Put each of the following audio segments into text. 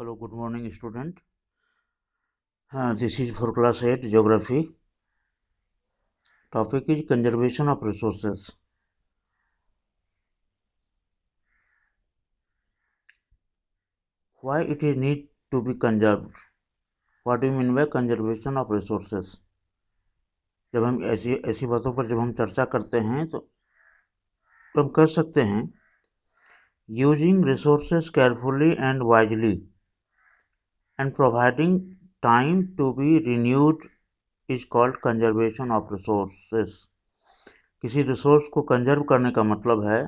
Hello, good morning, student. This is for class 8 geography. Topic is conservation of resources. Why it is need to be conserved? What do you mean by conservation of resources? जब हम ऐसी बातों पर जब हम चर्चा करते हैं तो हम कह सकते हैं using resources carefully and wisely and providing time to be renewed is called conservation of resources. किसी रिसोर्स को कंजर्व करने का मतलब है,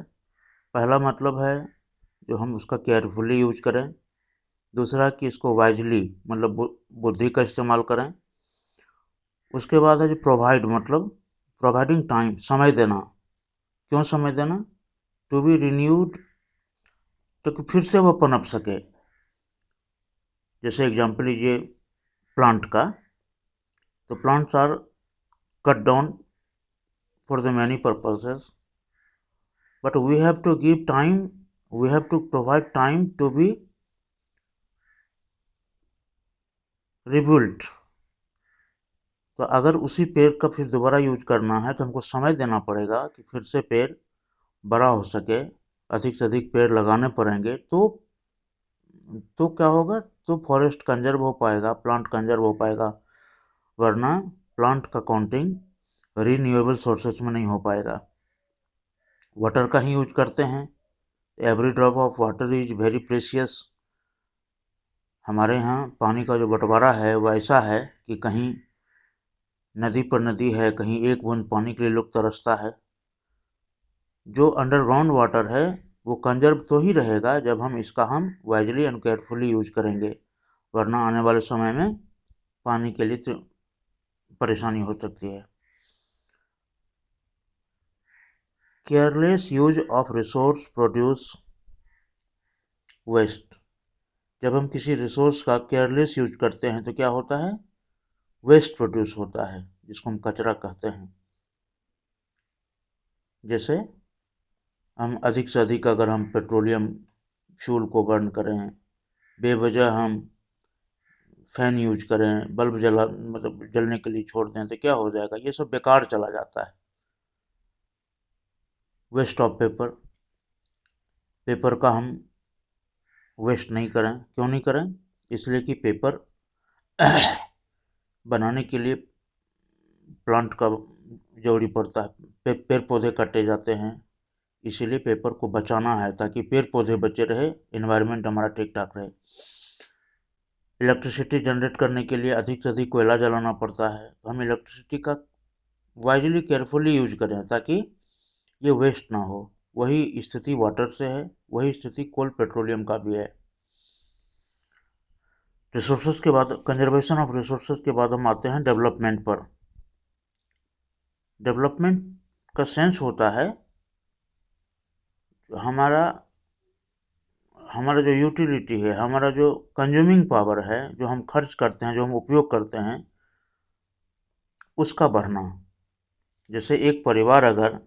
पहला मतलब है जो हम उसका केयरफुली यूज करें, दूसरा कि इसको वाइजली मतलब बुद्धि का इस्तेमाल करें, उसके बाद है जो प्रोवाइड मतलब प्रोवाइडिंग टाइम, समय देना। क्यों समय देना? टू बी रिन्यूड, तो कि फिर से वो पनप सके। जैसे एग्जांपल लीजिए प्लांट का, तो plants are cut down for the many purposes, but we have to give time, we have to provide time to be rebuilt. तो अगर उसी पेड़ का फिर दोबारा यूज करना है तो हमको समय देना पड़ेगा कि फिर से पेड़ बड़ा हो सके, अधिक से अधिक पेड़ लगाने पड़ेंगे, तो क्या होगा? तो फॉरेस्ट कंजर्व हो पाएगा, प्लांट कंजर्व हो पाएगा, वरना प्लांट का काउंटिंग रीन्यूएबल सोर्सेज में नहीं हो पाएगा। वाटर का ही यूज करते हैं, every drop of water is very precious. हमारे यहाँ पानी का जो बंटवारा है वो ऐसा है कि कहीं नदी पर नदी है, कहीं एक बूंद पानी के लिए लोग तरसता है। जो अंडरग्राउंड वाटर है वो कंजर्व तो ही रहेगा जब हम वाइजली एंड केयरफुली यूज करेंगे, वरना आने वाले समय में पानी के लिए परेशानी हो सकती है। Careless use of resource produce waste. जब हम किसी रिसोर्स का केयरलेस यूज करते हैं तो क्या होता है? वेस्ट प्रोड्यूस होता है, जिसको हम कचरा कहते हैं। जैसे हम अधिक से अधिक अगर हम पेट्रोलियम फ्यूल को बर्न करें, बेवजह हम फैन यूज करें, बल्ब मतलब जलने के लिए छोड़ दें, तो क्या हो जाएगा? ये सब बेकार चला जाता है। वेस्ट ऑफ पेपर, पेपर का हम वेस्ट नहीं करें। क्यों नहीं करें? इसलिए कि पेपर बनाने के लिए प्लांट का जरूरी पड़ता है, पेड़ पौधे काटे जाते हैं, इसीलिए पेपर को बचाना है ताकि पेड़ पौधे बचे रहे, एनवायरनमेंट हमारा ठीक ठाक रहे। इलेक्ट्रिसिटी जनरेट करने के लिए अधिक से अधिक कोयला जलाना पड़ता है, तो हम इलेक्ट्रिसिटी का वाइजली केयरफुली यूज करें ताकि ये वेस्ट ना हो। वही स्थिति वाटर से है, वही स्थिति कोल पेट्रोलियम का भी है। रिसोर्सेज के बाद, कंजर्वेशन ऑफ रिसोर्सेज के बाद हम आते हैं डेवलपमेंट पर। डेवलपमेंट का सेंस होता है हमारा हमारा जो यूटिलिटी है, हमारा जो कंज्यूमिंग पावर है, जो हम खर्च करते हैं, जो हम उपयोग करते हैं, उसका बढ़ना। जैसे एक परिवार अगर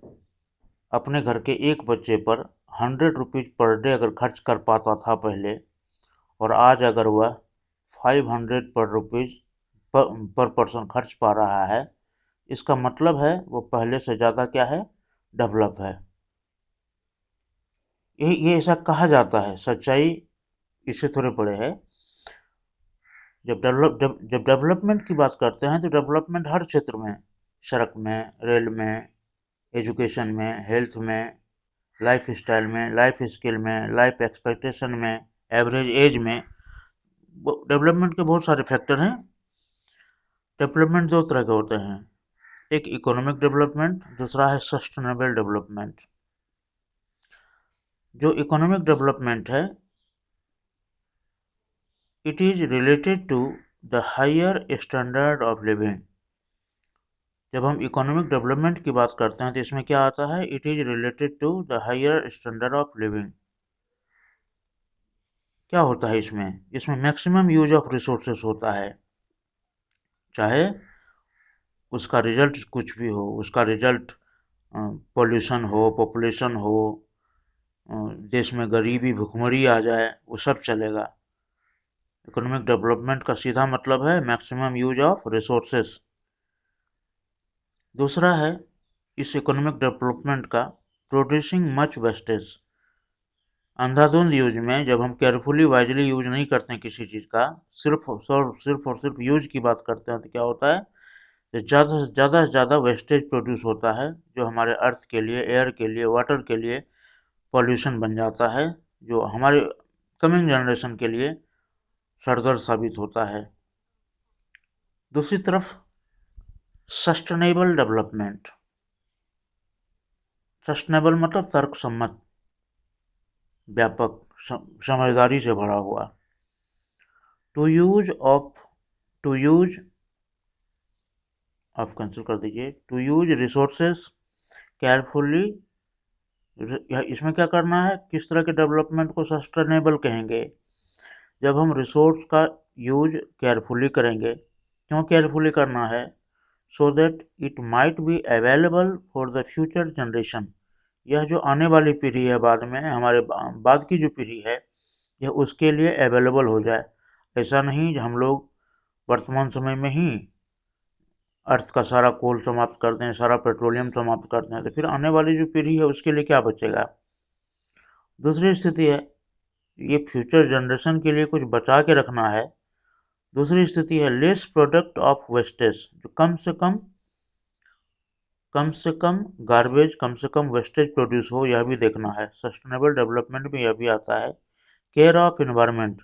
अपने घर के एक बच्चे पर 100 रुपीज पर डे अगर खर्च कर पाता था पहले, और आज अगर वह 500 पर रुपीज पर पर्सन खर्च पा रहा है, इसका मतलब है वो पहले से ज़्यादा क्या है? डेवलप है। ये ऐसा कहा जाता है, सच्चाई इससे थोड़े परे है। जब डेवलपमेंट की बात करते हैं तो डेवलपमेंट हर क्षेत्र में, सड़क में, रेल में, एजुकेशन में, हेल्थ में, लाइफ स्टाइल में, लाइफ स्किल में, लाइफ एक्सपेक्टेशन में, एवरेज एज में, डेवलपमेंट के बहुत सारे फैक्टर हैं। डेवलपमेंट दो तरह के होते हैं, एक इकोनॉमिक डेवलपमेंट, दूसरा है सस्टेनेबल डेवलपमेंट। जो इकोनॉमिक डेवलपमेंट है, it is related to the higher standard of living. जब हम इकोनॉमिक डेवलपमेंट की बात करते हैं तो इसमें क्या आता है? It is related to the higher standard of living. क्या होता है इसमें? इसमें मैक्सिमम यूज ऑफ रिसोर्सेस होता है, चाहे उसका रिजल्ट कुछ भी हो, उसका रिजल्ट पॉल्यूशन हो, पॉपुलेशन हो, देश में गरीबी भुखमरी आ जाए, वो सब चलेगा। इकोनॉमिक डेवलपमेंट का सीधा मतलब है मैक्सिमम यूज ऑफ रिसोर्सेस। दूसरा है इस इकोनॉमिक डेवलपमेंट का प्रोड्यूसिंग मच वेस्टेज। अंधाधुंध यूज में जब हम केयरफुली वाइजली यूज नहीं करते हैं किसी चीज़ का, सिर्फ यूज की बात करते हैं, तो क्या होता है कि ज़्यादा वेस्टेज प्रोड्यूस होता है, जो हमारे अर्थ के लिए, एयर के लिए, वाटर के लिए पॉल्यूशन बन जाता है, जो हमारे कमिंग जनरेशन के लिए सरदर्द साबित होता है। दूसरी तरफ सस्टेनेबल डेवलपमेंट। सस्टेनेबल मतलब तर्कसम्मत, व्यापक, समझदारी से भरा हुआ। To use of to use आप कैंसिल कर दीजिए। To use resources carefully. इसमें क्या करना है, किस तरह के डेवलपमेंट को सस्टेनेबल कहेंगे? जब हम रिसोर्स का यूज केयरफुली करेंगे। क्यों केयरफुली करना है? So that it might be available for the future generation. यह जो आने वाली पीढ़ी है, बाद में हमारे बाद की जो पीढ़ी है, यह उसके लिए अवेलेबल हो जाए। ऐसा नहीं हम लोग वर्तमान समय में ही अर्थ का सारा कोल समाप्त कर दें, सारा पेट्रोलियम समाप्त कर दें, तो फिर आने वाली जो पीढ़ी है उसके लिए क्या बचेगा? दूसरी स्थिति है, ये फ्यूचर जनरेशन के लिए कुछ बचा के रखना है। दूसरी स्थिति है लेस प्रोडक्ट ऑफ वेस्टेज, जो कम से कम गार्बेज, कम से कम वेस्टेज प्रोड्यूस हो, यह भी देखना है। सस्टेनेबल डेवलपमेंट में यह भी आता है। केयर ऑफ एनवायरनमेंट,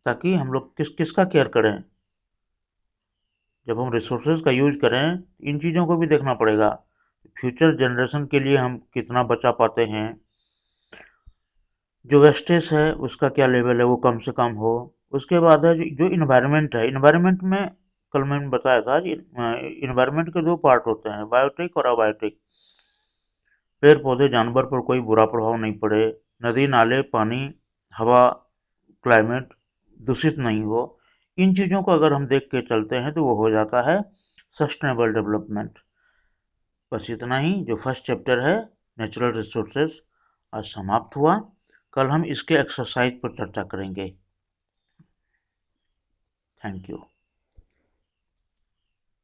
ताकि हम लोग किसका केयर करें? जब हम रिसोर्सेज का यूज करें, इन चीज़ों को भी देखना पड़ेगा। फ्यूचर जनरेशन के लिए हम कितना बचा पाते हैं, जो वेस्टेज है उसका क्या लेवल है, वो कम से कम हो। उसके बाद है जो इन्वायरमेंट है। इन्वायरमेंट में कल मैंने बताया था कि इन्वायरमेंट के दो पार्ट होते हैं, बायोटिक और अबायोटिक। पेड़ पौधे जानवर पर कोई बुरा प्रभाव नहीं पड़े, नदी नाले पानी हवा क्लाइमेट दूषित नहीं हो, इन चीज़ों को अगर हम देख के चलते हैं तो वो हो जाता है सस्टेनेबल डेवलपमेंट। बस इतना ही जो फर्स्ट चैप्टर है नेचुरल रिसोर्सेज आज समाप्त हुआ। कल हम इसके एक्सरसाइज पर चर्चा करेंगे। Thank you.